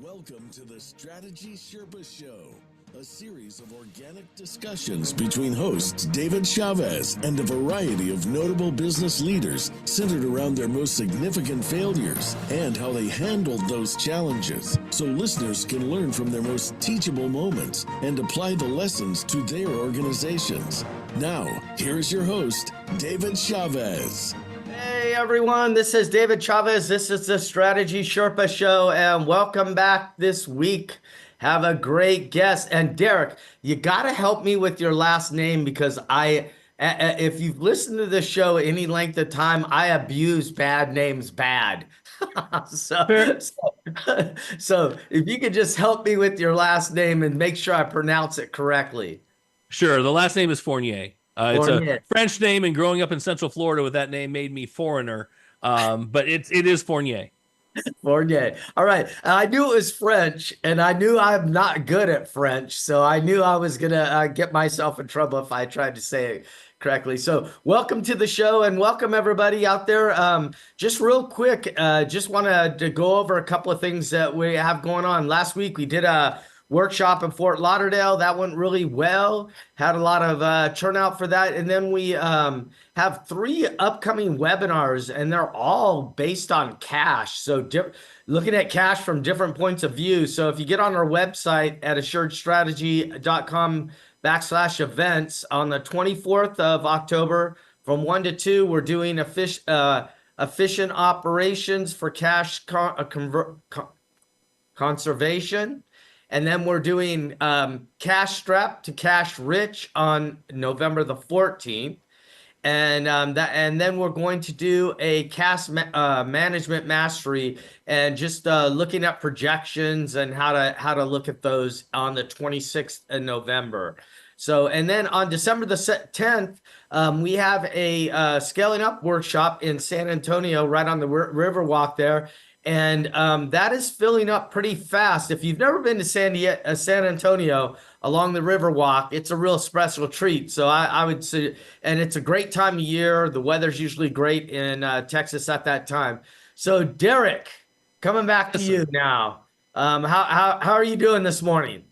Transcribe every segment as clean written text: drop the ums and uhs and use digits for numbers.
Welcome to the Strategy Sherpa Show, a series of organic discussions between hosts David Chavez and a variety of notable business leaders centered around their most significant failures and how they handled those challenges, so listeners can learn from their most teachable moments and apply the lessons to their organizations. Now, here's your host, David Chavez. Hey everyone, this is David Chavez. This is the Strategy Sherpa Show, and welcome back this week. Have a great guest. And Derek, you got to help me with your last name because if you've listened to this show any length of time, I abuse bad names bad. So if you could just help me with your last name and make sure I pronounce it correctly. Sure. The last name is Fournier. It's Fournier. a French name, and growing up in Central Florida with that name made me foreigner. But it is Fournier. Fournier. All right. I knew it was French, and I knew I'm not good at French, so I knew I was going to get myself in trouble if I tried to say it correctly. So welcome to the show, and welcome everybody out there. Just real quick, just wanted to go over a couple of things that we have going on. Last week, we did a workshop in Fort Lauderdale. That went really well. Had a lot of turnout for that. And then we have 3 upcoming webinars, and they're all based on cash. So looking at cash from different points of view. So if you get on our website at assuredstrategy.com/events on the 24th of October from 1 to 2, we're doing efficient operations for cash conservation. And then we're doing Cash Strapped to Cash Rich on November the 14th. And then we're going to do a cash management mastery and just looking at projections and how to look at those on the 26th of November. So, and then on December the 10th, we have a scaling up workshop in San Antonio, right on the Riverwalk there. And that is filling up pretty fast. If you've never been to San Antonio along the Riverwalk, it's a real special treat. So I would say, and it's a great time of year. The weather's usually great in Texas at that time. So Derek, coming back to you now. How are you doing this morning?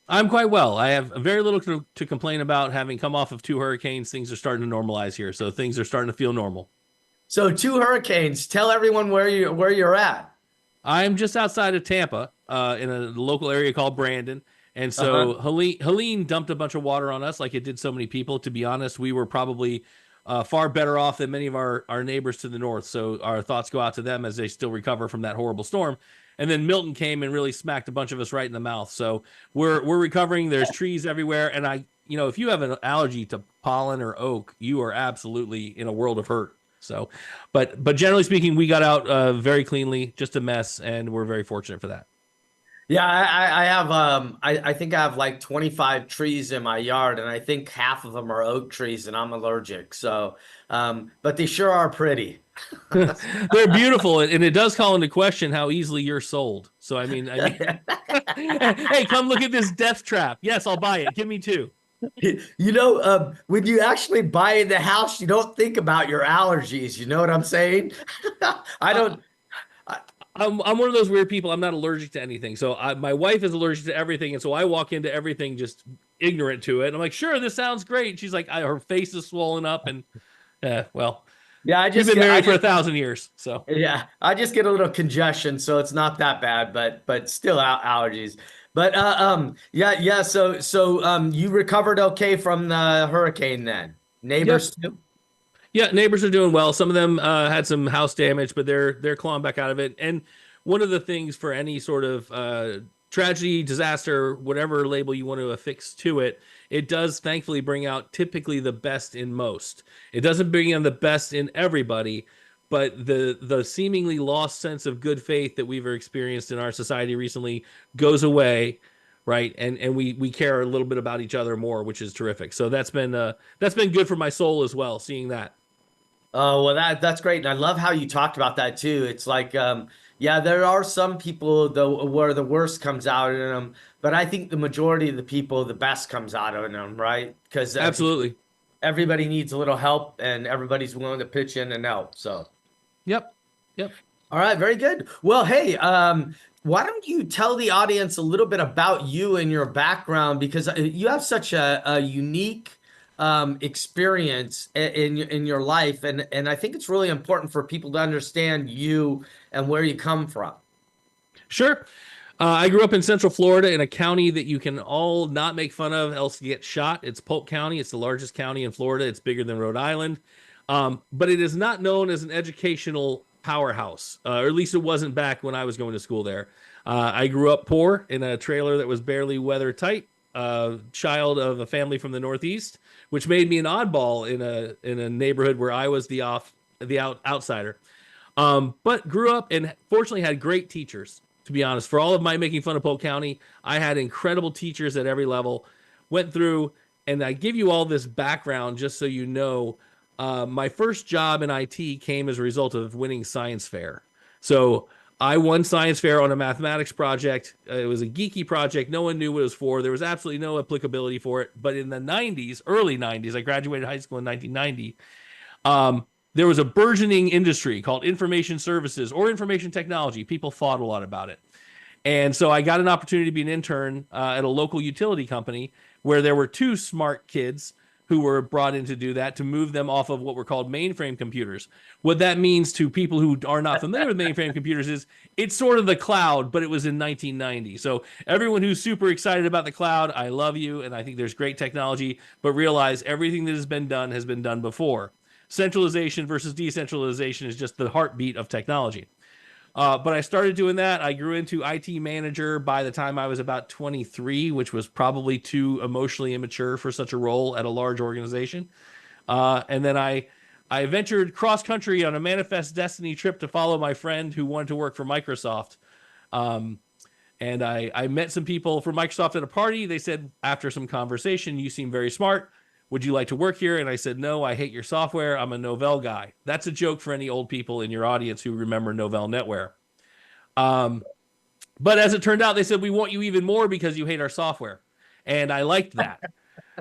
I'm quite well. I have very little to complain about. Having come off of 2 hurricanes, things are starting to normalize here. So things are starting to feel normal. So 2 hurricanes. Tell everyone where you're at. I'm just outside of Tampa, in a local area called Brandon. And so Helene dumped a bunch of water on us like it did so many people. To be honest, we were probably far better off than many of our neighbors to the north. So our thoughts go out to them as they still recover from that horrible storm. And then Milton came and really smacked a bunch of us right in the mouth. So we're recovering. There's trees everywhere. And if you have an allergy to pollen or oak, you are absolutely in a world of hurt. So, but generally speaking, we got out very cleanly, just a mess, and we're very fortunate for that. Yeah, I have I think I have like 25 trees in my yard, and I think half of them are oak trees, and I'm allergic. So, but they sure are pretty. They're beautiful, and it does call into question how easily you're sold. So, I mean, hey, come look at this death trap. Yes, I'll buy it. Give me 2. When you actually buy the house, you don't think about your allergies. You know what I'm saying? I'm one of those weird people. I'm not allergic to anything. So my wife is allergic to everything. And so I walk into everything just ignorant to it. And I'm like, sure, this sounds great. She's like, her face is swollen up. And well, yeah, I've been married for 1,000 years. So yeah, I just get a little congestion. So it's not that bad, but still allergies. But yeah. So you recovered okay from the hurricane then? Neighbors too? Yeah, neighbors are doing well. Some of them had some house damage, but they're clawing back out of it. And one of the things for any sort of tragedy, disaster, whatever label you want to affix to it, it does thankfully bring out typically the best in most. It doesn't bring in the best in everybody, but the seemingly lost sense of good faith that we've experienced in our society recently goes away, right? And we care a little bit about each other more, which is terrific. So that's been good for my soul as well, seeing that. Oh, well, that's great. And I love how you talked about that too. It's like, yeah, there are some people where the worst comes out in them, but I think the majority of the people, the best comes out of them, right? Because absolutely, everybody needs a little help, and everybody's willing to pitch in and help. So, yep. All right, very good. Well, hey, why don't you tell the audience a little bit about you and your background because you have such a unique experience in your life, and I think it's really important for people to understand you and where you come from. Sure. I grew up in Central Florida in a county that you can all not make fun of, else you get shot. It's Polk County. It's the largest county in Florida. It's bigger than Rhode Island. But it is not known as an educational powerhouse, or at least it wasn't back when I was going to school there. I grew up poor in a trailer that was barely weather tight, child of a family from the Northeast, which made me an oddball in a neighborhood where I was the outsider. But grew up and fortunately had great teachers. To be honest, for all of my making fun of Polk County, I had incredible teachers at every level. Went through, and I give you all this background just so you know. My first job in IT came as a result of winning science fair. So I won science fair on a mathematics project. It was a geeky project. No one knew what it was for. There was absolutely no applicability for it. But in the 90s, early 90s, I graduated high school in 1990. There was a burgeoning industry called information services or information technology. People fought a lot about it. And so I got an opportunity to be an intern at a local utility company where there were two smart kids who were brought in to do that, to move them off of what were called mainframe computers. What that means to people who are not familiar with mainframe computers is it's sort of the cloud, but it was in 1990. So everyone who's super excited about the cloud, I love you, and I think there's great technology, but realize everything that has been done before. Centralization versus decentralization is just the heartbeat of technology. But I started doing that. I grew into IT manager by the time I was about 23, which was probably too emotionally immature for such a role at a large organization. And then I ventured cross country on a Manifest Destiny trip to follow my friend who wanted to work for Microsoft. And I met some people from Microsoft at a party. They said, after some conversation, you seem very smart. Would you like to work here? And I said, no, I hate your software. I'm a Novell guy. That's a joke for any old people in your audience who remember Novell NetWare. But as it turned out, they said, we want you even more because you hate our software. And I liked that.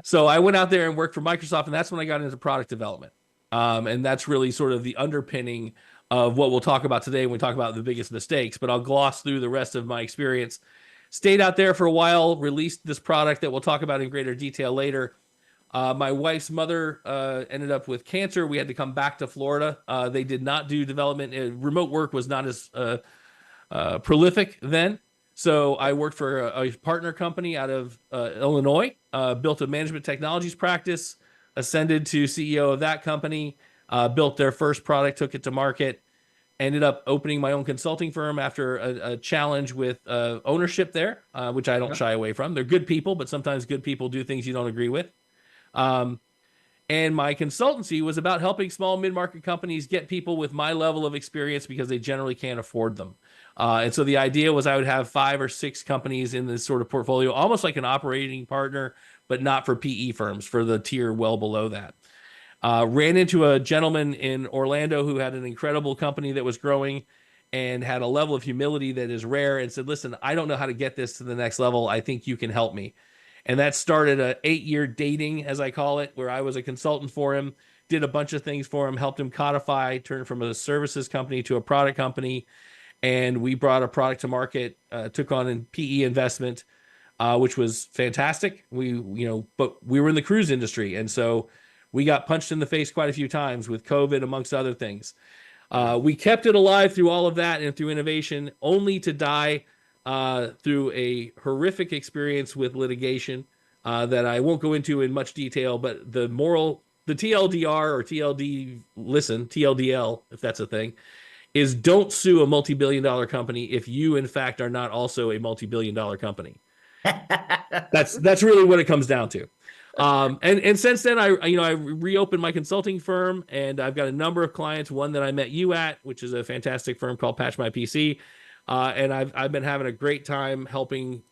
So I went out there and worked for Microsoft, and that's when I got into product development. And that's really sort of the underpinning of what we'll talk about today when we talk about the biggest mistakes. But I'll gloss through the rest of my experience. Stayed out there for a while, released this product that we'll talk about in greater detail later. My wife's mother ended up with cancer. We had to come back to Florida. They did not do development. Remote work was not as prolific then. So I worked for a partner company out of Illinois, built a management technologies practice, ascended to CEO of that company, built their first product, took it to market, ended up opening my own consulting firm after a challenge with ownership there, which I don't shy away from. They're good people, but sometimes good people do things you don't agree with. And my consultancy was about helping small mid-market companies get people with my level of experience because they generally can't afford them. And so the idea was I would have 5 or 6 companies in this sort of portfolio, almost like an operating partner, but not for PE firms, for the tier well below that. Ran into a gentleman in Orlando who had an incredible company that was growing and had a level of humility that is rare, and said, listen, I don't know how to get this to the next level. I think you can help me. And that started a 8-year dating, as I call it, where I was a consultant for him, did a bunch of things for him, helped him codify, turned from a services company to a product company. And we brought a product to market, took on a PE investment, which was fantastic. But we were in the cruise industry. And so we got punched in the face quite a few times with COVID, amongst other things. We kept it alive through all of that and through innovation, only to die through a horrific experience with litigation that I won't go into in much detail, but the TLDR or TLDL, if that's a thing, is don't sue a multi-billion-dollar company if you, in fact, are not also a multi-billion-dollar company. That's really what it comes down to. And since then, I reopened my consulting firm, and I've got a number of clients. One that I met you at, which is a fantastic firm called Patch My PC. And I've been having a great time helping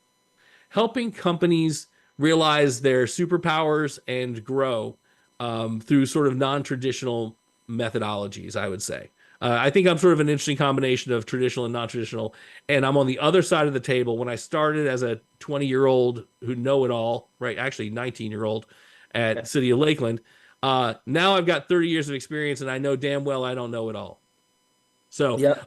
companies realize their superpowers and grow through sort of non-traditional methodologies, I would say. I think I'm sort of an interesting combination of traditional and non-traditional, and I'm on the other side of the table. When I started as a 20-year-old who know it all, right? Actually, 19-year-old at City of Lakeland. Now I've got 30 years of experience, and I know damn well I don't know it all. So Yep.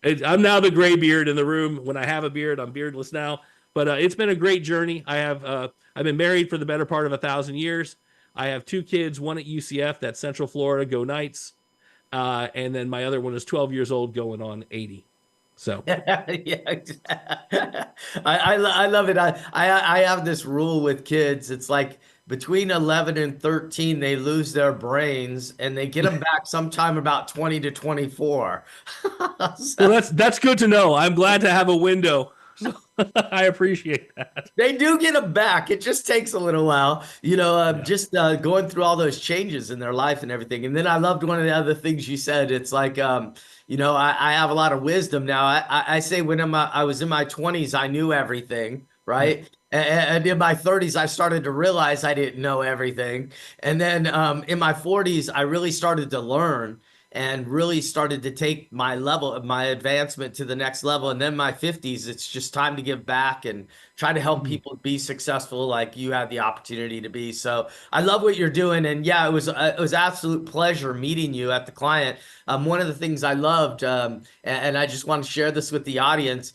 I'm now the gray beard in the room. When I have a beard, I'm beardless now. But it's been a great journey. I've been married for the better part of 1,000 years. I have 2 kids, one at UCF, that's Central Florida, go Knights. And then my other one is 12 years old, going on 80. So Yeah, I love it. I have this rule with kids. It's like between 11 and 13, they lose their brains and they get them back sometime about 20 to 24. well, that's good to know. I'm glad to have a window. I appreciate that. They do get them back. It just takes a little while, just going through all those changes in their life and everything. And then I loved one of the other things you said. It's like, I have a lot of wisdom now. I say when I was in my 20s, I knew everything, right? And in my 30s, I started to realize I didn't know everything. And then in my 40s, I really started to learn and really started to take my advancement to the next level. And then my 50s, it's just time to give back and try to help people be successful like you had the opportunity to be. So I love what you're doing. And yeah, it was absolute pleasure meeting you at the client. One of the things I loved, and I just want to share this with the audience,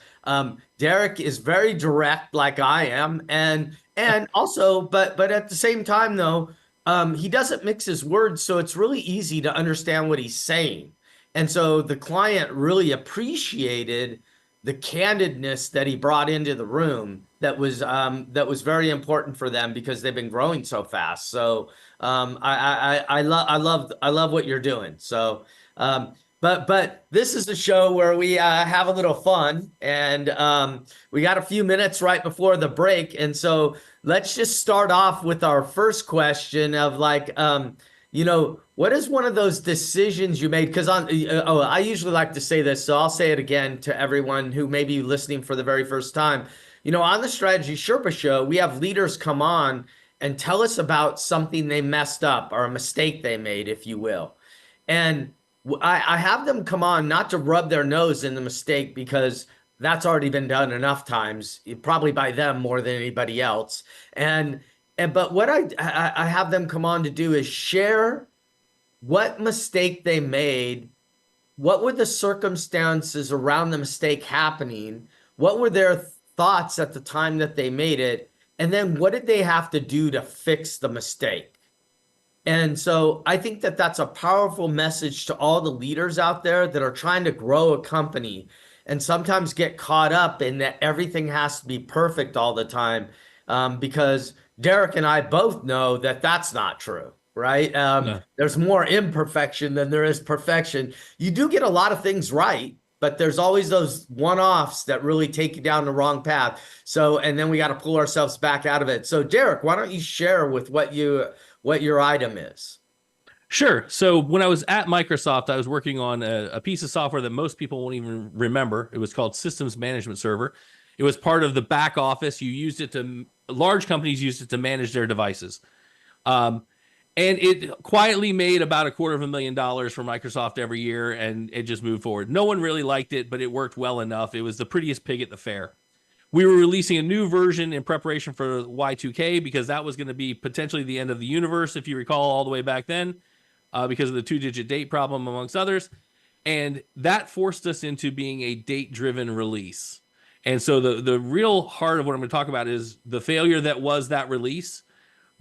Derek is very direct like I am. And also, but at the same time though, he doesn't mix his words, so it's really easy to understand what he's saying. And so the client really appreciated the candidness that he brought into the room that was very important for them because they've been growing so fast. So I love what you're doing. So but this is a show where we have a little fun, and we got a few minutes right before the break. And so let's just start off with our first question of like, what is one of those decisions you made? Because I usually like to say this, so I'll say it again to everyone who may be listening for the very first time. On the Strategy Sherpa Show, we have leaders come on and tell us about something they messed up or a mistake they made, if you will. And I have them come on not to rub their nose in the mistake, because that's already been done enough times, probably by them more than anybody else. But what I have them come on to do is share what mistake they made, what were the circumstances around the mistake happening, what were their thoughts at the time that they made it, and then what did they have to do to fix the mistake. And so I think that that's a powerful message to all the leaders out there that are trying to grow a company and sometimes get caught up in that everything has to be perfect all the time, because Derek and I both know that that's not true, right? No. There's more imperfection than there is perfection. You do get a lot of things right, but there's always those one-offs that really take you down the wrong path. So, and then we got to pull ourselves back out of it. So Derek, why don't you share with what your item is? Sure. So when I was at Microsoft, I was working on a piece of software that most people won't even remember. It was called Systems Management Server. It was part of the back office. Large companies used it to manage their devices. And it quietly made about $250,000 for Microsoft every year, and it just moved forward. No one really liked it, but it worked well enough. It was the prettiest pig at the fair. We were releasing a new version in preparation for Y2K, because that was going to be potentially the end of the universe, if you recall, all the way back then, because of the 2-digit date problem, amongst others. And that forced us into being a date-driven release. And so the real heart of what I'm going to talk about is the failure that was that release,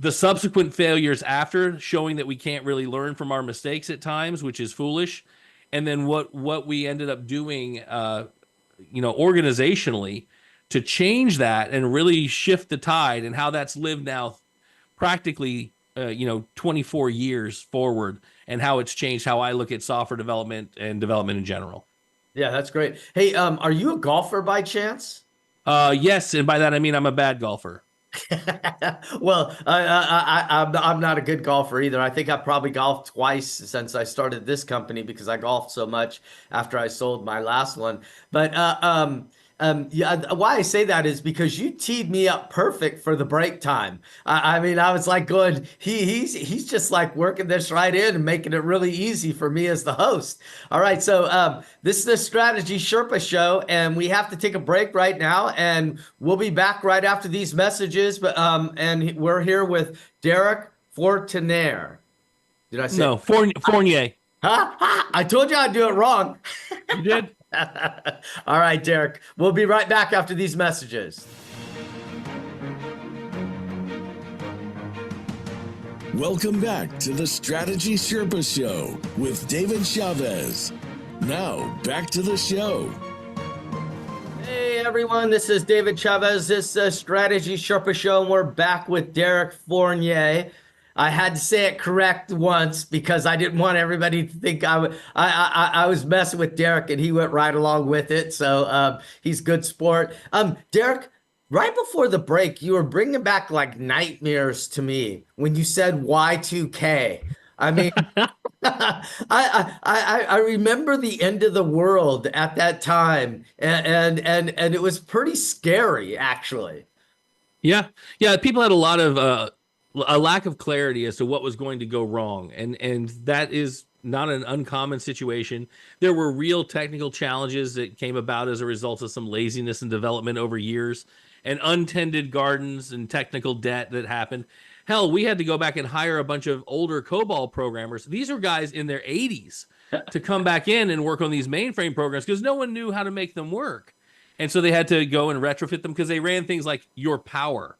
the subsequent failures after, showing that we can't really learn from our mistakes at times, which is foolish. And then what we ended up doing, organizationally, to change that and really shift the tide, and how that's lived now practically 24 years forward, and how it's changed how I look at software development and development in general. Yeah, that's great. Hey, are you a golfer by chance? Yes, and by that I mean I'm a bad golfer. Well, I'm not a good golfer either. I think I probably golfed twice since I started this company, because I golfed so much after I sold my last one. But yeah, why I say that is because you teed me up perfect for the break time. I mean, I was like going, he's just like working this right in and making it really easy for me as the host. All right, so this is the Strategy Sherpa Show, and we have to take a break right now, and we'll be back right after these messages. But and we're here with Derek Fournier. Did I say no Fournier? Huh? I told you I'd do it wrong. You did. All right, Derek. We'll be right back after these messages. Welcome back to the Strategy Sherpa Show with David Chavez. Now, back to the show. Hey, everyone. This is David Chavez. This is Strategy Sherpa Show, and we're back with Derek Fournier. I had to say it correct once because I didn't want everybody to think I was messing with Derek, and he went right along with it. So he's good sport. Derek, right before the break, you were bringing back like nightmares to me when you said Y2K. I mean, I remember the end of the world at that time, and it was pretty scary, actually. Yeah. Yeah. People had a lot of a lack of clarity as to what was going to go wrong. And that is not an uncommon situation. There were real technical challenges that came about as a result of some laziness and development over years, and untended gardens and technical debt that happened. Hell, we had to go back and hire a bunch of older COBOL programmers. These are guys in their 80s to come back in and work on these mainframe programs because no one knew how to make them work. And so they had to go and retrofit them because they ran things like Your Power,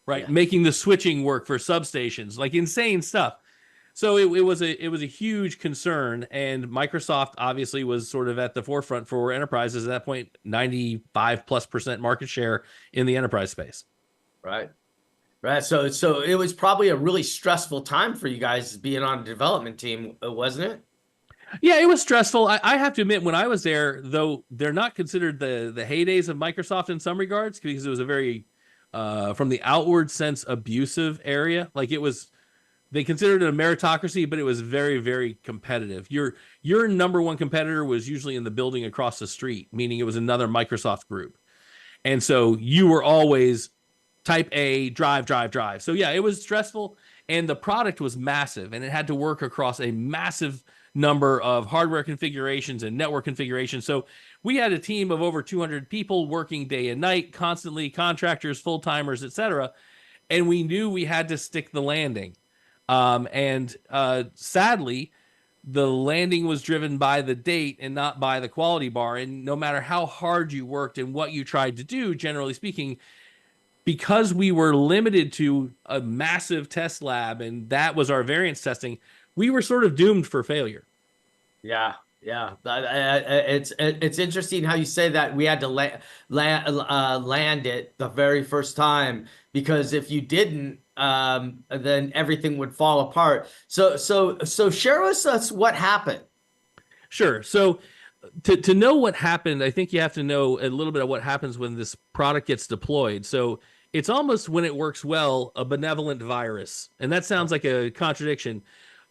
right? Yeah. Making the switching work for substations, like insane stuff. So it was a huge concern, and Microsoft obviously was sort of at the forefront for enterprises at that point, 95+% market share in the enterprise space. Right. Right. So it was probably a really stressful time for you guys being on a development team, wasn't it? Yeah, it was stressful. I have to admit, when I was there, though, they're not considered the heydays of Microsoft in some regards, because it was a very, from the outward sense, abusive area. Like they considered it a meritocracy, but it was very, very competitive. Your number one competitor was usually in the building across the street, meaning it was another Microsoft group. And so you were always type A, drive. So yeah, it was stressful, and the product was massive, and it had to work across a massive number of hardware configurations and network configurations. So we had a team of over 200 people working day and night, constantly, contractors, full-timers, etc. And we knew we had to stick the landing. Sadly, the landing was driven by the date and not by the quality bar. And no matter how hard you worked and what you tried to do, generally speaking, because we were limited to a massive test lab and that was our variance testing, we were sort of doomed for failure. Yeah. It's interesting how you say that we had to land it the very first time, because if you didn't, then everything would fall apart. So share with us what happened. Sure. So to know what happened, I think you have to know a little bit of what happens when this product gets deployed. So it's almost, when it works well, a benevolent virus. And that sounds like a contradiction.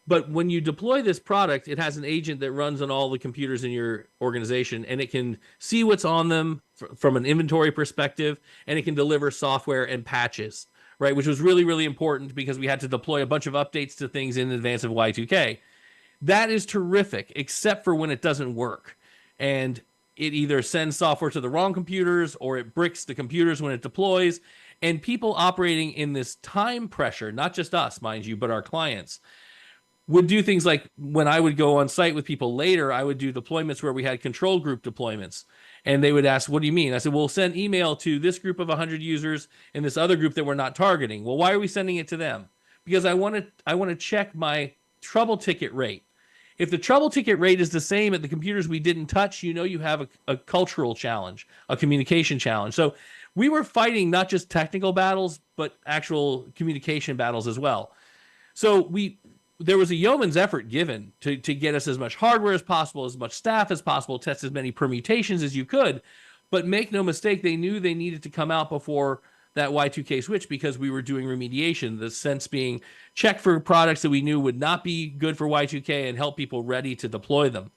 But when you deploy this product, it has an agent that runs on all the computers in your organization, and it can see what's on them from an inventory perspective, and it can deliver software and patches, right? Which was really, really important because we had to deploy a bunch of updates to things in advance of Y2K. That is terrific, except for when it doesn't work. And it either sends software to the wrong computers, or it bricks the computers when it deploys. And people operating in this time pressure, not just us, mind you, but our clients, would do things like, when I would go on site with people later, I would do deployments where we had control group deployments. And they would ask, what do you mean? I said, we'll send email to this group of 100 users and this other group that we're not targeting. Well, why are we sending it to them? Because I want to check my trouble ticket rate. If the trouble ticket rate is the same at the computers we didn't touch, you have a cultural challenge, a communication challenge. So we were fighting not just technical battles, but actual communication battles as well. So there was a yeoman's effort given to get us as much hardware as possible, as much staff as possible, test as many permutations as you could. But make no mistake, they knew they needed to come out before that Y2K switch, because we were doing remediation. The sense being, check for products that we knew would not be good for Y2K and help people ready to deploy them.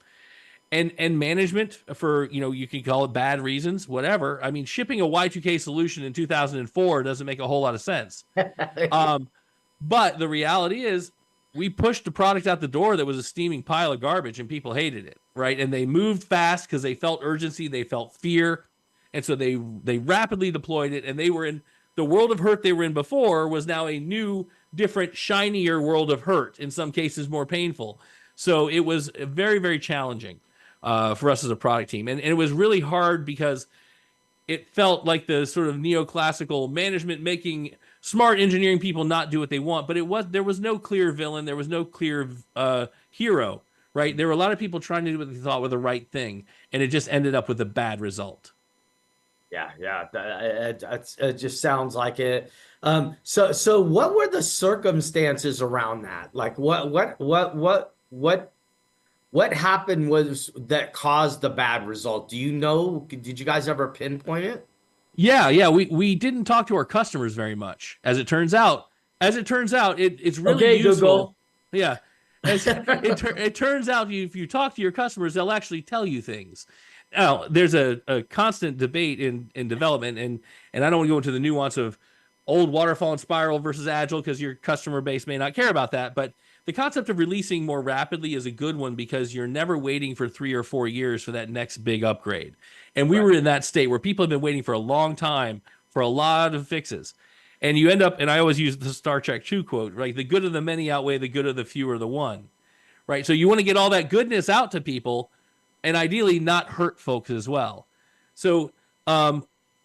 And management, for, you can call it bad reasons, whatever. I mean, shipping a Y2K solution in 2004 doesn't make a whole lot of sense. But the reality is, we pushed the product out the door that was a steaming pile of garbage, and people hated it, right? And they moved fast because they felt urgency, they felt fear, and so they rapidly deployed it. And they were in the world of hurt they were in before was now a new, different, shinier world of hurt, in some cases more painful. So it was very, very challenging for us as a product team. And it was really hard because it felt like the sort of neoclassical management making smart engineering people not do what they want, but there was no clear villain, there was no clear hero, right? There were a lot of people trying to do what they thought were the right thing, and it just ended up with a bad result. Yeah. It just sounds like it. So what were the circumstances around that? Like what happened was that caused the bad result? Do you know? Did you guys ever pinpoint it? Yeah. We didn't talk to our customers very much, as it turns out. It's really Okay, useful. Google. Yeah. It turns out if you talk to your customers, they'll actually tell you things. Now, there's a constant debate in development, and I don't want to go into the nuance of old waterfall and spiral versus agile because your customer base may not care about that. But the concept of releasing more rapidly is a good one because you're never waiting for 3 or 4 years for that next big upgrade. And we were in that state where people have been waiting for a long time for a lot of fixes. And you end up, and I always use the Star Trek 2 quote, right? The good of the many outweigh the good of the few or the one, right? So you want to get all that goodness out to people and ideally not hurt folks as well. So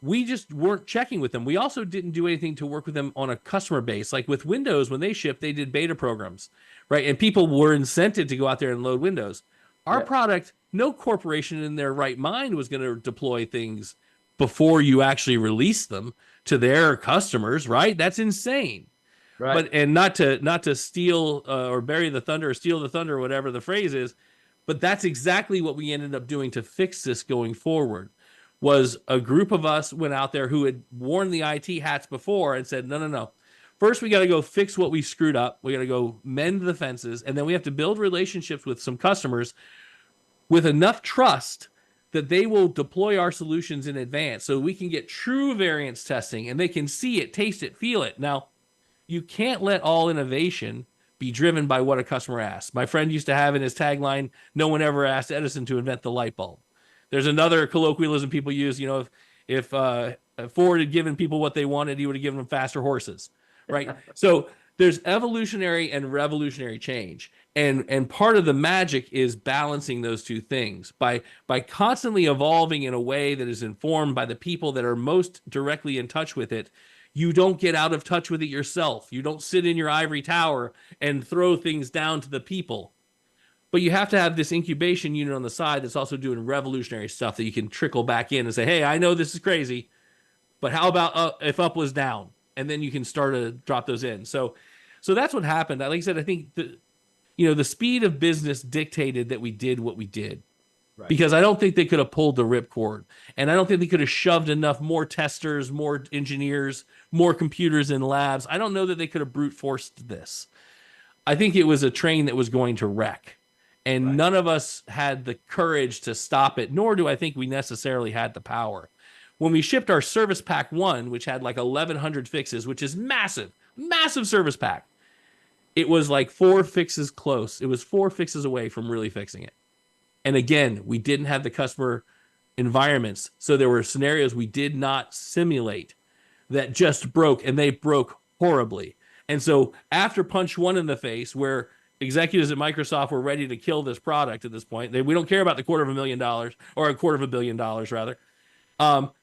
we just weren't checking with them. We also didn't do anything to work with them on a customer base. Like with Windows, when they shipped, they did beta programs, right? And people were incented to go out there and load Windows. Our product, no corporation in their right mind was going to deploy things before you actually release them to their customers, right? That's insane. Right. But and not to steal or bury the thunder or steal the thunder or whatever the phrase is, but that's exactly what we ended up doing to fix this going forward. Was a group of us went out there who had worn the IT hats before and said, no. First, we got to go fix what we screwed up. We got to go mend the fences. And then we have to build relationships with some customers with enough trust that they will deploy our solutions in advance so we can get true variance testing and they can see it, taste it, feel it. Now, you can't let all innovation be driven by what a customer asks. My friend used to have in his tagline, no one ever asked Edison to invent the light bulb. There's another colloquialism people use, if Ford had given people what they wanted, he would have given them faster horses, right? So there's evolutionary and revolutionary change. And part of the magic is balancing those two things by constantly evolving in a way that is informed by the people that are most directly in touch with it. You don't get out of touch with it yourself. You don't sit in your ivory tower and throw things down to the people. But you have to have this incubation unit on the side that's also doing revolutionary stuff that you can trickle back in and say, hey, I know this is crazy, but how about if up was down? And then you can start to drop those in. So that's what happened. Like I said, I think the speed of business dictated that we did what we did. Right. Because I don't think they could have pulled the ripcord. And I don't think they could have shoved enough more testers, more engineers, more computers in labs. I don't know that they could have brute forced this. I think it was a train that was going to wreck. And none of us had the courage to stop it, nor do I think we necessarily had the power. When we shipped our Service Pack 1, which had like 1,100 fixes, which is massive service pack, it was like 4 fixes close. It was 4 fixes away from really fixing it. And again, we didn't have the customer environments. So there were scenarios we did not simulate that just broke, and they broke horribly. And so after punch 1 in the face, where executives at Microsoft were ready to kill this product at this point, we don't care about the $250,000 or $250 million rather.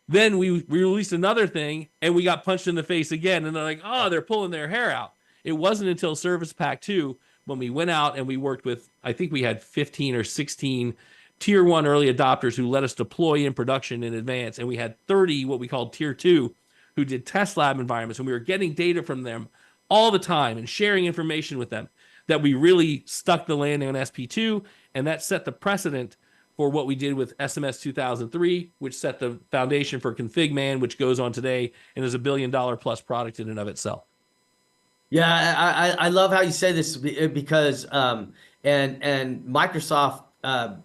Then we released another thing and we got punched in the face again. And they're like, oh, they're pulling their hair out. It wasn't until Service Pack 2 when we went out and we worked with, I think we had 15 or 16 tier 1 early adopters who let us deploy in production in advance. And we had 30, what we called tier 2, who did test lab environments. And we were getting data from them all the time and sharing information with them, that we really stuck the landing on SP2. And that set the precedent for what we did with SMS 2003, which set the foundation for Config Man, which goes on today and is $1 billion plus product in and of itself. Yeah, I love how you say this because and Microsoft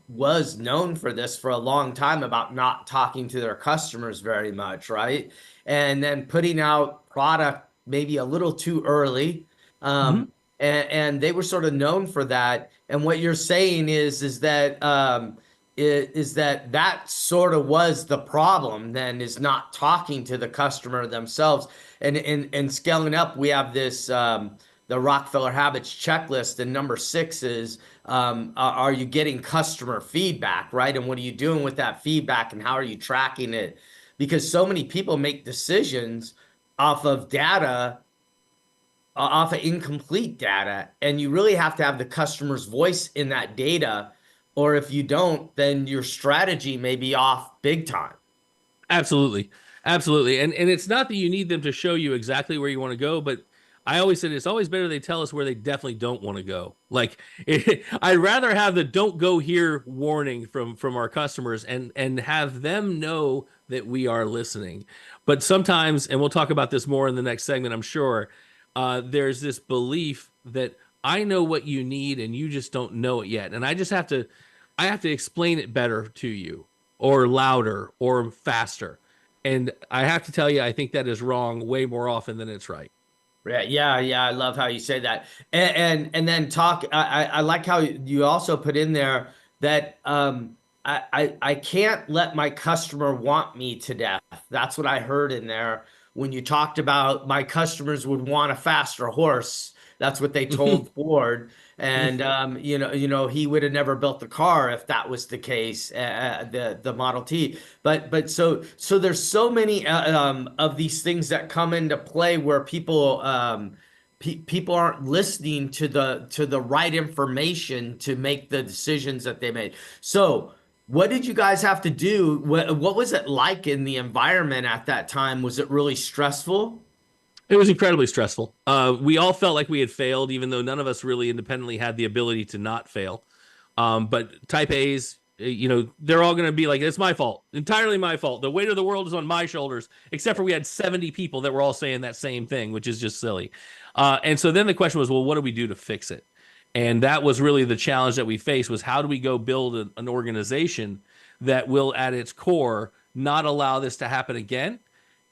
was known for this for a long time about not talking to their customers very much, right? And then putting out product maybe a little too early, and they were sort of known for that. And what you're saying is that that sort of was the problem then, is not talking to the customer themselves. And scaling up, we have this the Rockefeller Habits checklist, and number 6 is are you getting customer feedback, right? And what are you doing with that feedback, and how are you tracking it? Because so many people make decisions off of data, off of incomplete data, and you really have to have the customer's voice in that data, or if you don't, then your strategy may be off big time. Absolutely. Absolutely. And it's not that you need them to show you exactly where you want to go, but I always said it's always better they tell us where they definitely don't want to go. Like I'd rather have the don't go here warning from our customers and have them know that we are listening. But sometimes, and we'll talk about this more in the next segment, I'm sure, there's this belief that I know what you need and you just don't know it yet. And I have to explain it better to you, or louder, or faster. And I have to tell you, I think that is wrong way more often than it's right. Yeah. I love how you say that. And then talk. I like how you also put in there that I can't let my customer want me to death. That's what I heard in there when you talked about my customers would want a faster horse. That's what they told Ford. And he would have never built the car if that was the case, the Model T. But so there's so many of these things that come into play where people people aren't listening to the right information to make the decisions that they made. So what did you guys have to do? What was it like in the environment at that time? Was it really stressful? It was incredibly stressful. We all felt like we had failed, even though none of us really independently had the ability to not fail. But type A's, they're all going to be like, it's my fault, entirely my fault. The weight of the world is on my shoulders, except for we had 70 people that were all saying that same thing, which is just silly. And so then the question was, well, what do we do to fix it? And that was really the challenge that we faced, was how do we go build an organization that will, at its core, not allow this to happen again,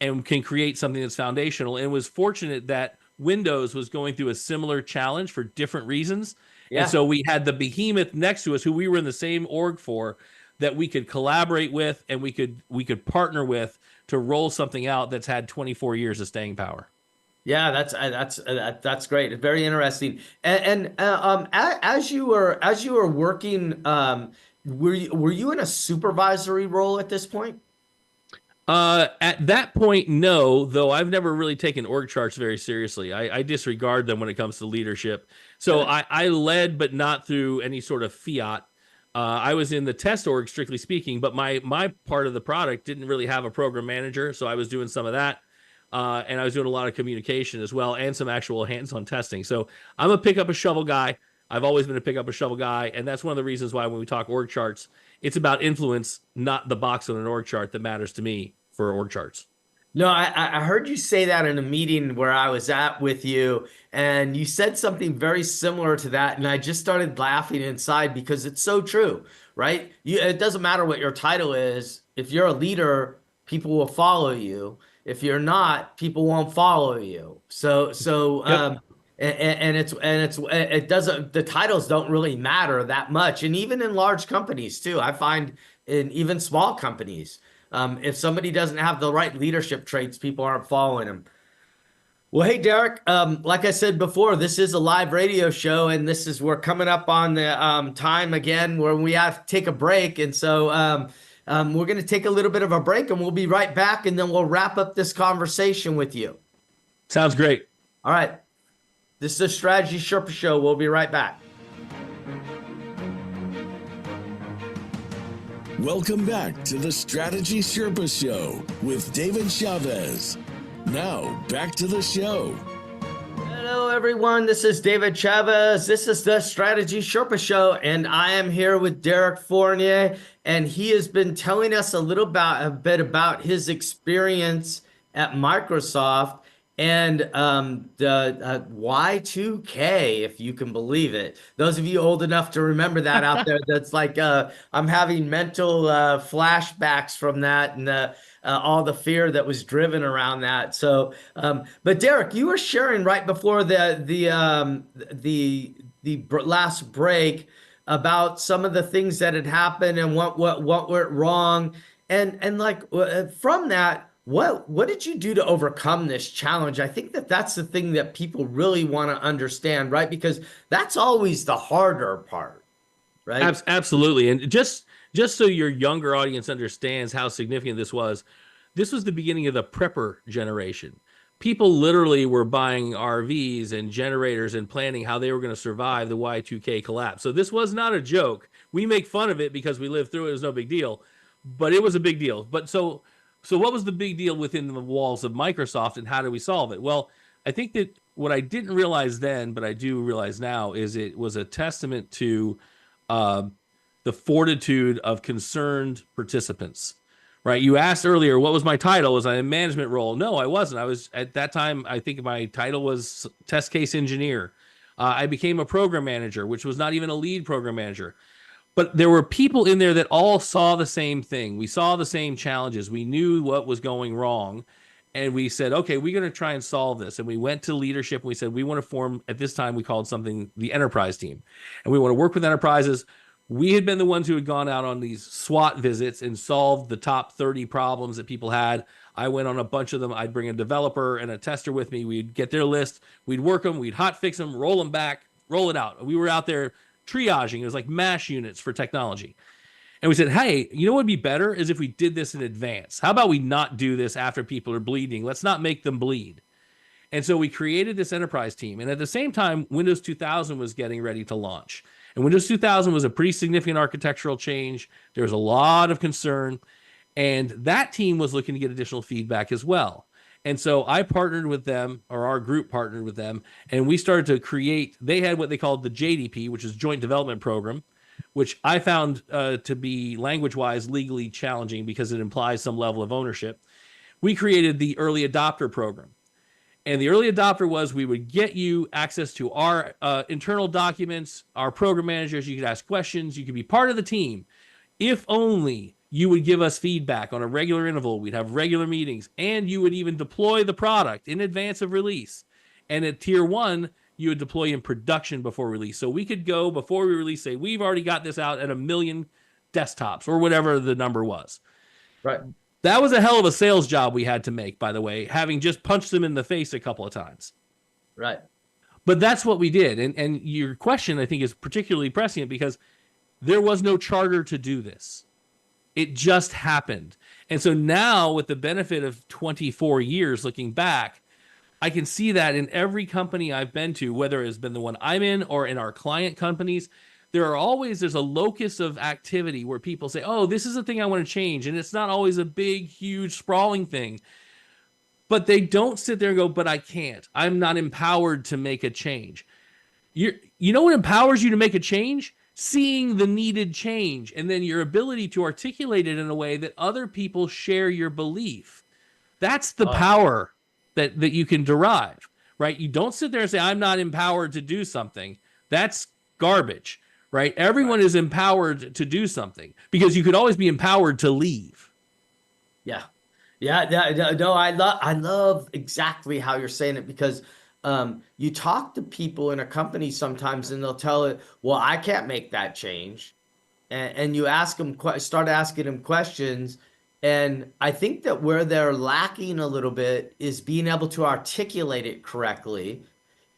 and can create something that's foundational. And it was fortunate that Windows was going through a similar challenge for different reasons. Yeah. And so we had the behemoth next to us, who we were in the same org for, that we could collaborate with, and we could partner with to roll something out that's had 24 years of staying power. Yeah, that's great. It's very interesting. And as you were working, were you in a supervisory role at this point? At that point, no, though I've never really taken org charts very seriously. I disregard them when it comes to leadership. So I led, but not through any sort of fiat. I was in the test org, strictly speaking, but my part of the product didn't really have a program manager. So I was doing some of that. And I was doing a lot of communication as well, and some actual hands-on testing. So I'm a pick up a shovel guy. I've always been a pick up a shovel guy. And that's one of the reasons why when we talk org charts, it's about influence, not the box on an org chart, that matters to me for org charts. No, I heard you say that in a meeting where I was at with you, and you said something very similar to that, and I just started laughing inside because it's so true, right? It doesn't matter what your title is. If you're a leader, people will follow you. If you're not, people won't follow you. Yep. It doesn't, the titles don't really matter that much. And even in large companies too, I find in even small companies, if somebody doesn't have the right leadership traits, people aren't following them. Well, hey, Derek, like I said before, this is a live radio show, and we're coming up on the time again where we have to take a break. And so we're going to take a little bit of a break, and we'll be right back, and then we'll wrap up this conversation with you. Sounds great. All right. This is the Strategy Sherpa Show. We'll be right back. Welcome back to the Strategy Sherpa Show with David Chavez. Now, back to the show. Hello, everyone. This is David Chavez. This is the Strategy Sherpa Show, and I am here with Derek Fournier, and he has been telling us a bit about his experience at Microsoft and the Y2K, if you can believe it. Those of you old enough to remember that out there, that's like I'm having mental flashbacks from that, and all the fear that was driven around that. So, but Derek, you were sharing right before the last break about some of the things that had happened and what went wrong, and like from that, What did you do to overcome this challenge? I think that that's the thing that people really want to understand, right? Because that's always the harder part, right? Absolutely. And just so your younger audience understands how significant this was the beginning of the prepper generation. People literally were buying RVs and generators and planning how they were going to survive the Y2K collapse. So this was not a joke. We make fun of it because we lived through it. It was no big deal, but it was a big deal. But so what was the big deal within the walls of Microsoft, and how do we solve it? Well, I think that what I didn't realize then, but I do realize now, is it was a testament to uh, the fortitude of concerned participants. Right? You asked earlier, what was my title? Was I in a management role? No, I wasn't. I was at that time. I think my title was test case engineer. I became a program manager, which was not even a lead program manager. But there were people in there that all saw the same thing. We saw the same challenges. We knew what was going wrong. And we said, okay, we're going to try and solve this. And we went to leadership and we said, we want to form, at this time, we called something the enterprise team. And we want to work with enterprises. We had been the ones who had gone out on these SWOT visits and solved the top 30 problems that people had. I went on a bunch of them. I'd bring a developer and a tester with me. We'd get their list. We'd work them. We'd hot fix them, roll them back, roll it out. We were out there triaging. It was like MASH units for technology. And we said, hey, you know what would be better is if we did this in advance. How about we not do this after people are bleeding? Let's not make them bleed. And so we created this enterprise team. And at the same time, Windows 2000 was getting ready to launch. And Windows 2000 was a pretty significant architectural change. There was a lot of concern. And that team was looking to get additional feedback as well. And so I partnered with them, or our group partnered with them, and we started to create, they had what they called the JDP, which is Joint Development Program, which I found to be language-wise legally challenging because it implies some level of ownership. We created the Early Adopter Program. And the early adopter was we would get you access to our internal documents, our program managers. You could ask questions. You could be part of the team. If only you would give us feedback on a regular interval. We'd have regular meetings, and you would even deploy the product in advance of release. And at tier 1, you would deploy in production before release. So we could go before we release, say, we've already got this out at 1 million desktops or whatever the number was. Right. That was a hell of a sales job we had to make, by the way, having just punched them in the face a couple of times. Right. But that's what we did. And your question, I think, is particularly prescient because there was no charter to do this. It just happened. And so now, with the benefit of 24 years looking back, I can see that in every company I've been to, whether it's been the one I'm in or in our client companies, there's a locus of activity where people say, oh, this is a thing I want to change. And it's not always a big, huge, sprawling thing. But they don't sit there and go, but I can't. I'm not empowered to make a change. You know what empowers you to make a change? Seeing the needed change, and then your ability to articulate it in a way that other people share your belief. That's the power that you can derive, right? You don't sit there and say, I'm not empowered to do something. That's garbage. Right? Everyone is empowered to do something because you could always be empowered to leave. Yeah. No, I love exactly how you're saying it because you talk to people in a company sometimes and they'll tell it, well, I can't make that change. And you ask them, start asking them questions. And I think that where they're lacking a little bit is being able to articulate it correctly.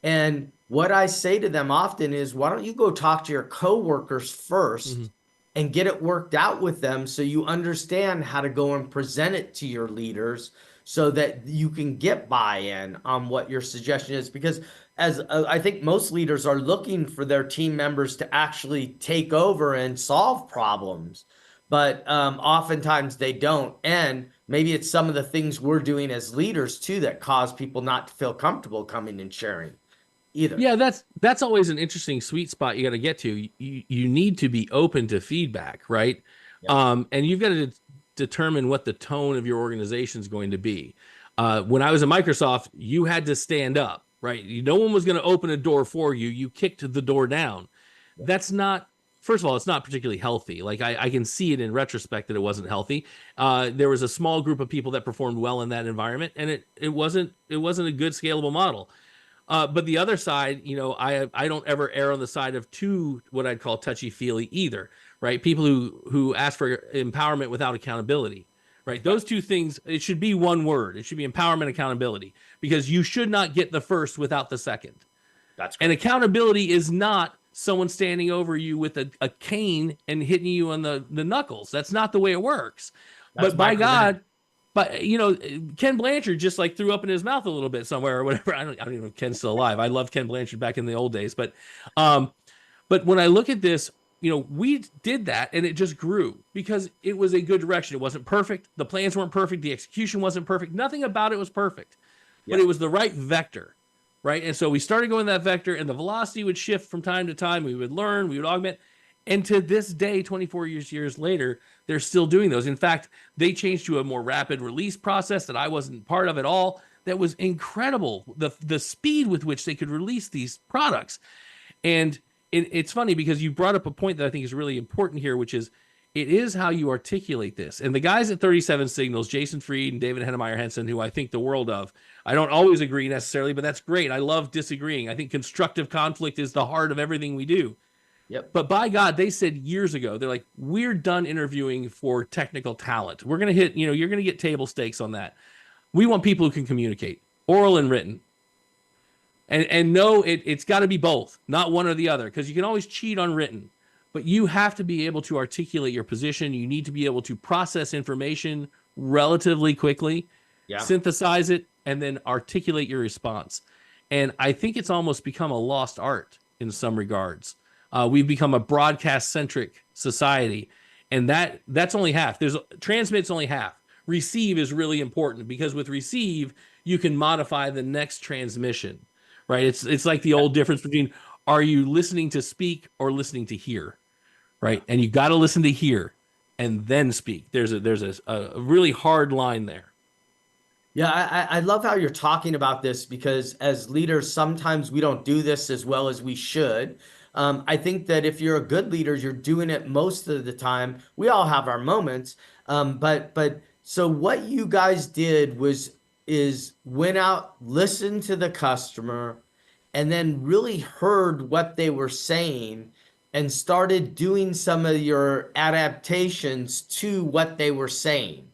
And what I say to them often is, why don't you go talk to your coworkers first and get it worked out with them so you understand how to go and present it to your leaders so that you can get buy-in on what your suggestion is. Because as I think most leaders are looking for their team members to actually take over and solve problems, but oftentimes they don't. And maybe it's some of the things we're doing as leaders too that cause people not to feel comfortable coming and sharing. Either. Yeah, that's always an interesting sweet spot you got to get to. You need to be open to feedback, right? Yeah. And you've got to determine what the tone of your organization is going to be. When I was at Microsoft, you had to stand up, right? No one was going to open a door for you. You kicked the door down. Yeah. That's not. First of all, it's not particularly healthy. Like I can see it in retrospect that it wasn't healthy. There was a small group of people that performed well in that environment, and it wasn't a good scalable model. But the other side, I don't ever err on the side of too what I'd call touchy-feely either, right? People who ask for empowerment without accountability, right? Those two things, it should be one word. It should be empowerment, accountability, because you should not get the first without the second. That's And great. accountability is not someone standing over you with a cane and hitting you on the knuckles. That's not the way it works. That's But by micromanagement. God, but you know, Ken Blanchard just like threw up in his mouth a little bit somewhere or whatever. I don't even know if Ken's still alive. I loved Ken Blanchard back in the old days. But when I look at this, you know, we did that and it just grew because it was a good direction. It wasn't perfect. The plans weren't perfect. The execution wasn't perfect. Nothing about it was perfect, but it was the right vector, right? And so we started going that vector and the velocity would shift from time to time. We would learn, we would augment. And to this day, 24 years later, they're still doing those. In fact, they changed to a more rapid release process that I wasn't part of at all. That was incredible. The speed with which they could release these products. And it's funny because you brought up a point that I think is really important here, which is it is how you articulate this. And the guys at 37 Signals, Jason Fried and David Hennemeyer Henson, who I think the world of, I don't always agree necessarily, but that's great. I love disagreeing. I think constructive conflict is the heart of everything we do. Yep. But by God, they said years ago, they're like, we're done interviewing for technical talent. We're going to hit, you know, you're going to get table stakes on that. We want people who can communicate, oral and written. And no, it's got to be both, not one or the other, because you can always cheat on written. But you have to be able to articulate your position. You need to be able to process information relatively quickly, synthesize it, and then articulate your response. And I think it's almost become a lost art in some regards. We've become a broadcast-centric society, and that's only half. Transmit's only half. Receive is really important because with receive, you can modify the next transmission, right? It's like the old difference between are you listening to speak or listening to hear, right? And you got to listen to hear and then speak. There's a really hard line there. Yeah, I love how you're talking about this because as leaders, sometimes we don't do this as well as we should. I think that if you're a good leader, you're doing it most of the time. We all have our moments. But so what you guys did is went out, listened to the customer, and then really heard what they were saying and started doing some of your adaptations to what they were saying.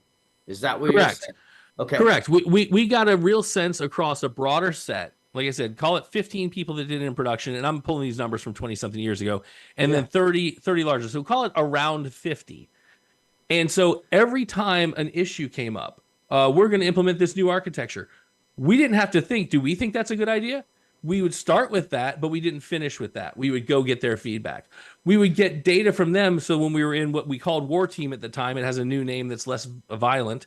Is that what you're saying? Okay. Correct. We got a real sense across a broader set. Like I said, call it 15 people that did it in production, and I'm pulling these numbers from 20-something years ago, and then 30 larger. So call it around 50. And so every time an issue came up, we're going to implement this new architecture. We didn't have to think, do we think that's a good idea? We would start with that, but we didn't finish with that. We would go get their feedback. We would get data from them. So when we were in what we called War Team at the time, it has a new name that's less violent.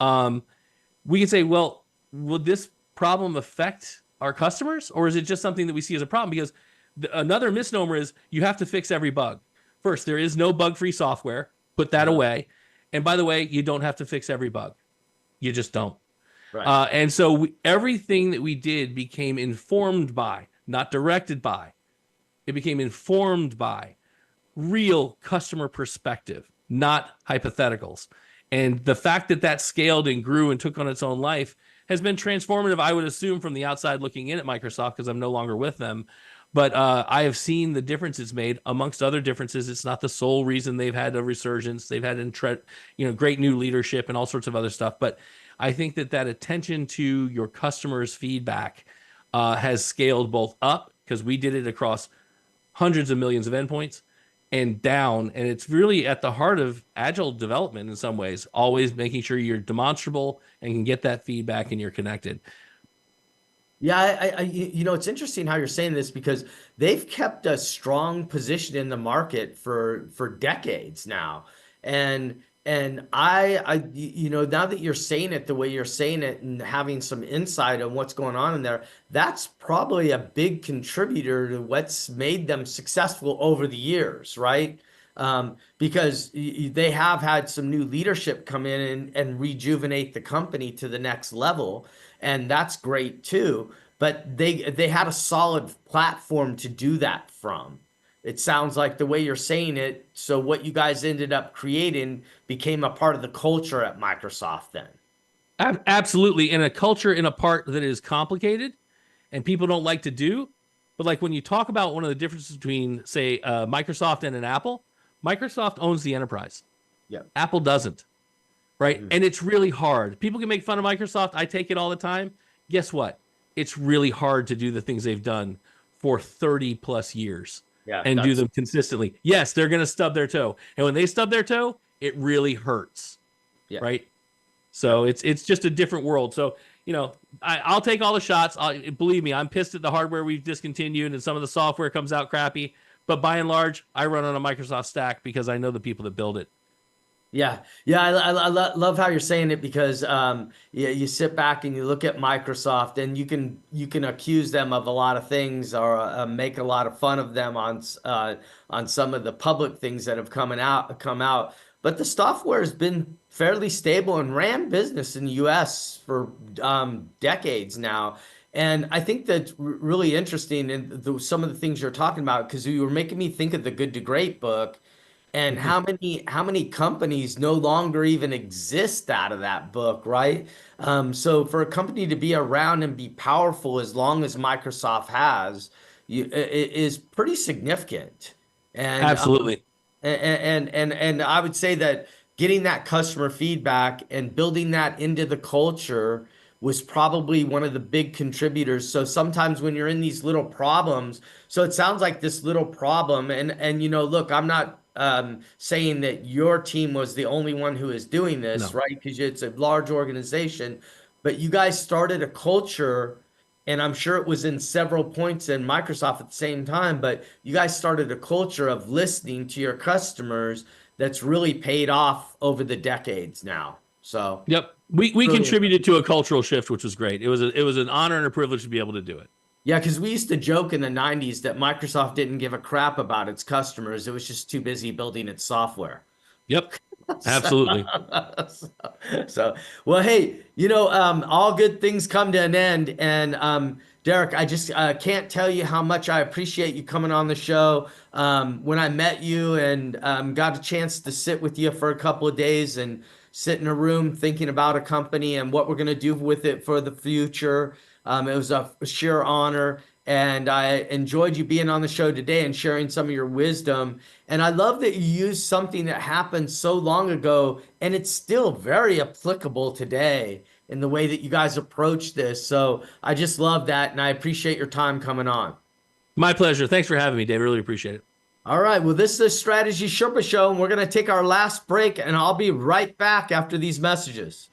We could say, well, will this problem affect our customers, or is it just something that we see as a problem? Because another misnomer is you have to fix every bug. First, there is no bug-free software. Put that away. And by the way, you don't have to fix every bug. You just don't. Right. And so everything that we did became informed by, not directed by. It became informed by real customer perspective, not hypotheticals. And the fact that that scaled and grew and took on its own life has been transformative, I would assume, from the outside looking in at Microsoft, because I'm no longer with them. But I have seen the difference it's made. Amongst other differences, it's not the sole reason they've had a resurgence. They've had great new leadership and all sorts of other stuff. But I think that attention to your customers' feedback has scaled both up, because we did it across hundreds of millions of endpoints, and down. And it's really at the heart of agile development in some ways, always making sure you're demonstrable and can get that feedback and you're connected. Yeah, it's interesting how you're saying this because they've kept a strong position in the market for decades now. And I now that you're saying it the way you're saying it and having some insight on what's going on in there, that's probably a big contributor to what's made them successful over the years, right? Because they have had some new leadership come in and rejuvenate the company to the next level. And that's great too. But they had a solid platform to do that from. It sounds like the way you're saying it. So what you guys ended up creating became a part of the culture at Microsoft then. Absolutely. And a culture in a part that is complicated and people don't like to do. But like when you talk about one of the differences between, say, Microsoft and an Apple, Microsoft owns the enterprise. Yeah. Apple doesn't. right? And it's really hard. People can make fun of Microsoft. I take it all the time. Guess what? It's really hard to do the things they've done for 30 plus years Yeah, and do them consistently. Yes, they're going to stub their toe. And when they stub their toe, it really hurts. yeah. Right? So it's just a different world. So, I'll take all the shots. Believe me, I'm pissed at the hardware we've discontinued and some of the software comes out crappy. But by and large, I run on a Microsoft stack because I know the people that build it. Yeah, I love how you're saying it because you sit back and you look at Microsoft and you can accuse them of a lot of things or make a lot of fun of them on some of the public things that have come out, but the software has been fairly stable and ran business in the U.S. for decades now. And I think that's really interesting in some of the things you're talking about because you were making me think of the Good to Great book. And how many companies no longer even exist out of that book, right? So for a company to be around and be powerful as long as Microsoft has, it is pretty significant. And Absolutely. and I would say that getting that customer feedback and building that into the culture was probably one of the big contributors. So sometimes when you're in these little problems, so it sounds like this little problem, and look, I'm not saying that your team was the only one who is doing this, No. right? Because it's a large organization, but you guys started a culture, and I'm sure it was in several points in Microsoft at the same time, but you guys started a culture of listening to your customers that's really paid off over the decades now. So, Yep. We really contributed to a cultural shift, which was great. It was an honor and a privilege to be able to do it. yeah, because we used to joke in the 90s that Microsoft didn't give a crap about its customers. It was just too busy building its software. Yep. Absolutely. So, well, hey, all good things come to an end. And Derek, I just can't tell you how much I appreciate you coming on the show. When I met you and got a chance to sit with you for a couple of days and sit in a room thinking about a company and what we're going to do with it for the future. It was a sheer honor, and I enjoyed you being on the show today and sharing some of your wisdom. And I love that you used something that happened so long ago, and it's still very applicable today in the way that you guys approach this. So I just love that, and I appreciate your time coming on. My pleasure. Thanks for having me, Dave. Really appreciate it. All right, well, this is the Strategy Sherpa Show, and we're going to take our last break, and I'll be right back after these messages.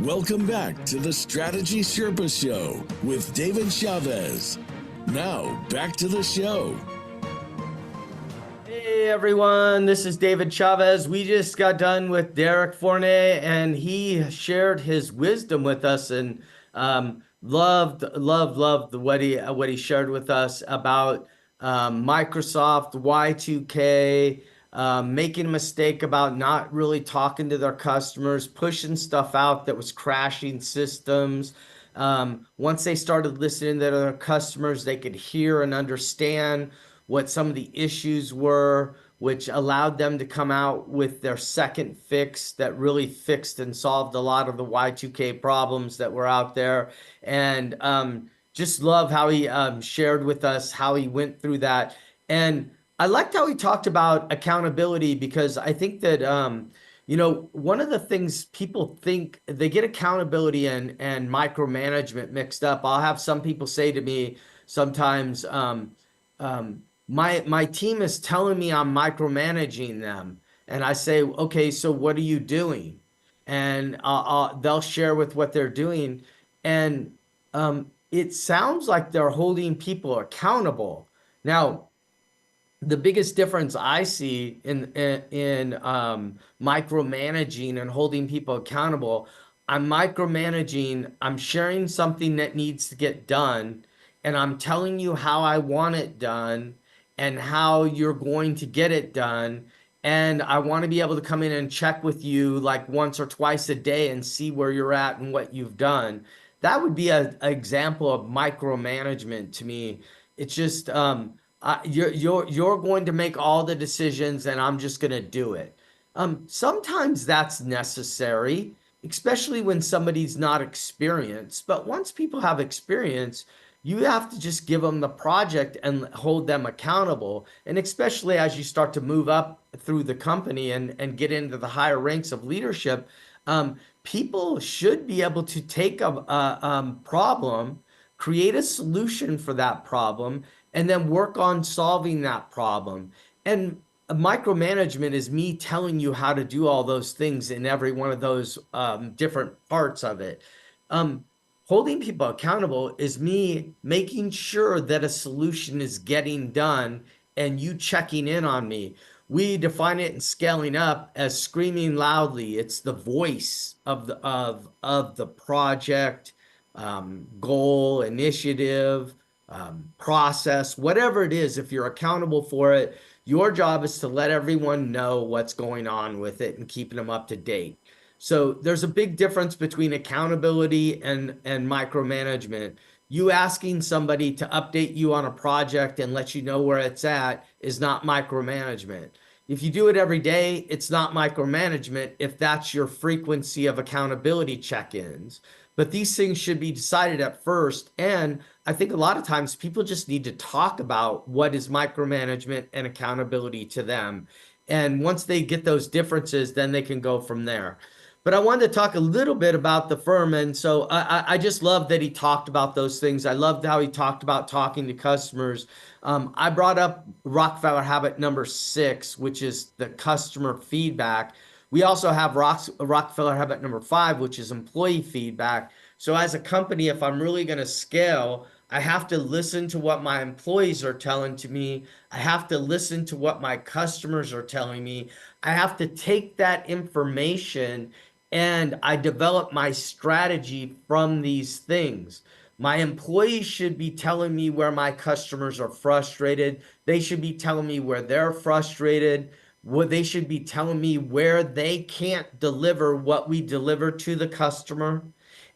Welcome back to the Strategy Sherpa Show with David Chavez. Now, back to the show. Hey everyone, this is David Chavez. We just got done with Derek Fournier, and he shared his wisdom with us, and loved what he shared with us about Microsoft, Y2K, making a mistake about not really talking to their customers, pushing stuff out that was crashing systems. Once they started listening to their customers, they could hear and understand what some of the issues were, which allowed them to come out with their second fix that really fixed and solved a lot of the Y2K problems that were out there. And just love how he shared with us how he went through that. And I liked how he talked about accountability because I think that, one of the things people think they get accountability and micromanagement mixed up. I'll have some people say to me sometimes, my team is telling me I'm micromanaging them. And I say, okay, so what are you doing? And they'll share with what they're doing. And it sounds like they're holding people accountable. Now, the biggest difference I see in micromanaging and holding people accountable, I'm micromanaging, I'm sharing something that needs to get done, and I'm telling you how I want it done and how you're going to get it done. And I want to be able to come in and check with you like once or twice a day and see where you're at and what you've done. That would be an example of micromanagement to me. It's just you're going to make all the decisions and I'm just going to do it. Sometimes that's necessary, especially when somebody's not experienced. But once people have experience, You have to just give them the project and hold them accountable. And especially as you start to move up through the company and get into the higher ranks of leadership, people should be able to take a problem, create a solution for that problem, and then work on solving that problem. And micromanagement is me telling you how to do all those things in every one of those different parts of it. Holding people accountable is me making sure that a solution is getting done and you checking in on me. We define it in scaling up as screaming loudly. It's the voice of the project, goal, initiative, process, whatever it is. If you're accountable for it, your job is to let everyone know what's going on with it and keeping them up to date. So there's a big difference between accountability and micromanagement. You asking somebody to update you on a project and let you know where it's at is not micromanagement. If you do it every day, it's not micromanagement if that's your frequency of accountability check-ins. But these things should be decided at first. And I think a lot of times people just need to talk about what is micromanagement and accountability to them. And once they get those differences, then they can go from there. But I wanted to talk a little bit about the firm. And so I just love that he talked about those things. I loved how he talked about talking to customers. I brought up Rockefeller habit number 6, which is the customer feedback. We also have Rockefeller habit number 5, which is employee feedback. So as a company, if I'm really going to scale, I have to listen to what my employees are telling to me. I have to listen to what my customers are telling me. I have to take that information and I develop my strategy from these things. My employees should be telling me where my customers are frustrated. They should be telling me where they're frustrated. They should be telling me where they can't deliver what we deliver to the customer.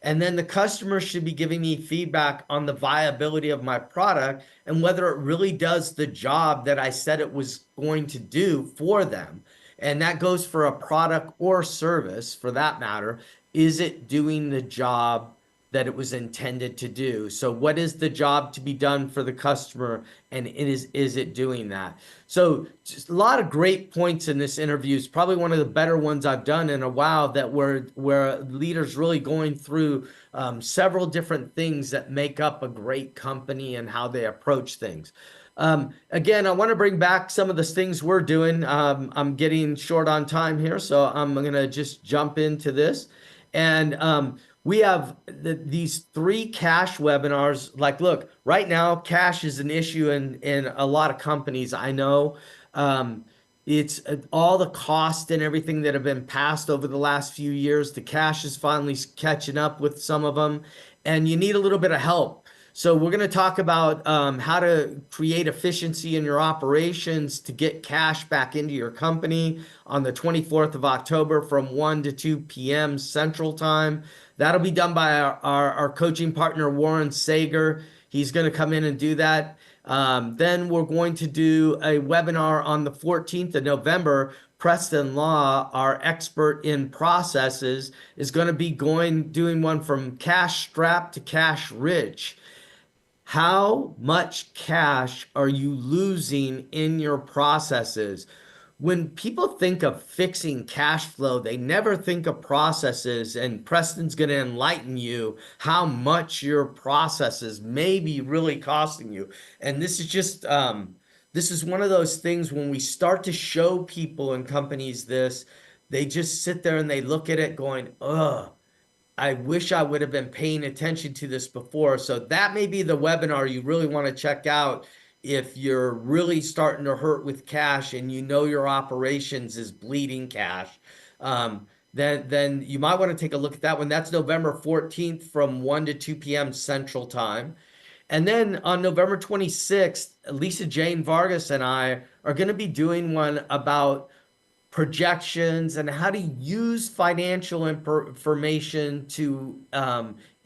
And then the customer should be giving me feedback on the viability of my product and whether it really does the job that I said it was going to do for them. And that goes for a product or service for that matter. Is it doing the job that it was intended to do? So what is the job to be done for the customer, and is it doing that? So just a lot of great points in this interview. It's probably one of the better ones I've done in a while, that where leaders really going through several different things that make up a great company and how they approach things. Again, I want to bring back some of the things we're doing. I'm getting short on time here, so I'm going to just jump into this. And we have these 3 cash webinars. Like, look, right now, cash is an issue in a lot of companies. I know it's all the cost and everything that have been passed over the last few years. The cash is finally catching up with some of them, and you need a little bit of help. So we're going to talk about how to create efficiency in your operations to get cash back into your company on the 24th of October from 1 to 2 p.m. Central Time. That'll be done by our coaching partner, Warren Sager. He's going to come in and do that. Then we're going to do a webinar on the 14th of November. Preston Law, our expert in processes, is going to be doing one from cash strapped to cash rich. How much cash are you losing in your processes? When people think of fixing cash flow, they never think of processes, and Preston's going to enlighten you how much your processes may be really costing you. And this is just, this is one of those things when we start to show people and companies this, they just sit there and they look at it going, ugh. I wish I would have been paying attention to this before. So that may be the webinar you really want to check out if you're really starting to hurt with cash and you know your operations is bleeding cash. Then you might want to take a look at that one. That's November 14th from 1 to 2 p.m. Central Time. And then on November 26th, Lisa Jane Vargas and I are going to be doing one about projections and how to use financial information to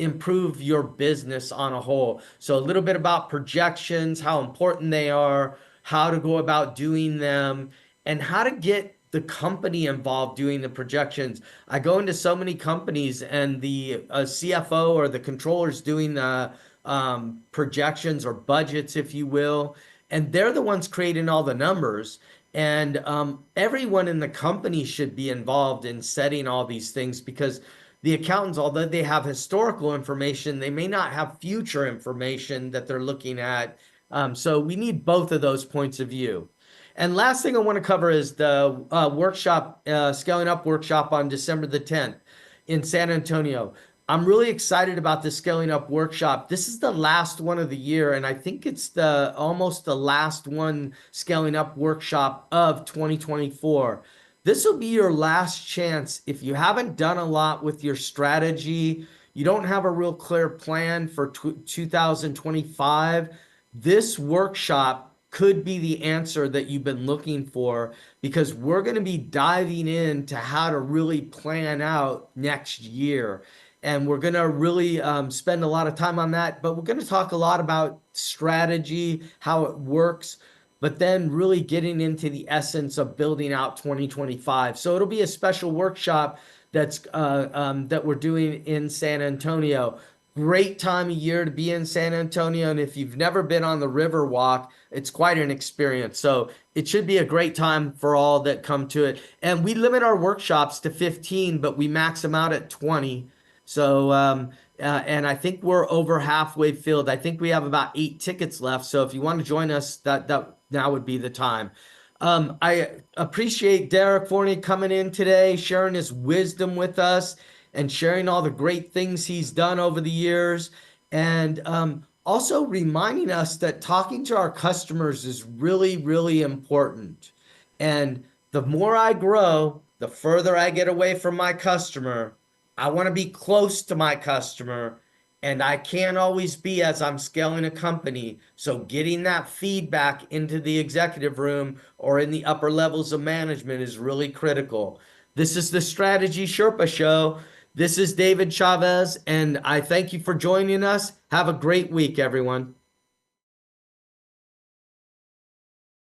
improve your business on a whole. So a little bit about projections, how important they are, how to go about doing them, and how to get the company involved doing the projections. I go into so many companies and the CFO or the controller's doing projections or budgets, if you will. And they're the ones creating all the numbers. And everyone in the company should be involved in setting all these things, because the accountants, although they have historical information, they may not have future information that they're looking at. So we need both of those points of view. And last thing I want to cover is the workshop, Scaling Up workshop on December the 10th in San Antonio. I'm really excited about the Scaling Up workshop. This is the last one of the year, and I think it's almost the last one Scaling Up workshop of 2024. This will be your last chance. If you haven't done a lot with your strategy, you don't have a real clear plan for 2025, this workshop could be the answer that you've been looking for, because we're going to be diving into how to really plan out next year. And we're going to really spend a lot of time on that. But we're going to talk a lot about strategy, how it works, but then really getting into the essence of building out 2025. So it'll be a special workshop that we're doing in San Antonio. Great time of year to be in San Antonio. And if you've never been on the Riverwalk, it's quite an experience. So it should be a great time for all that come to it. And we limit our workshops to 15, but we max them out at 20. So, and I think we're over halfway filled. I think we have about 8 tickets left. So if you want to join us, that now would be the time. I appreciate Derek Fournier coming in today, sharing his wisdom with us and sharing all the great things he's done over the years. And also reminding us that talking to our customers is really, really important. And the more I grow, the further I get away from my customer. I want to be close to my customer, and I can't always be as I'm scaling a company. So getting that feedback into the executive room or in the upper levels of management is really critical. This is the Strategy Sherpa Show. This is David Chavez, and I thank you for joining us. Have a great week, everyone.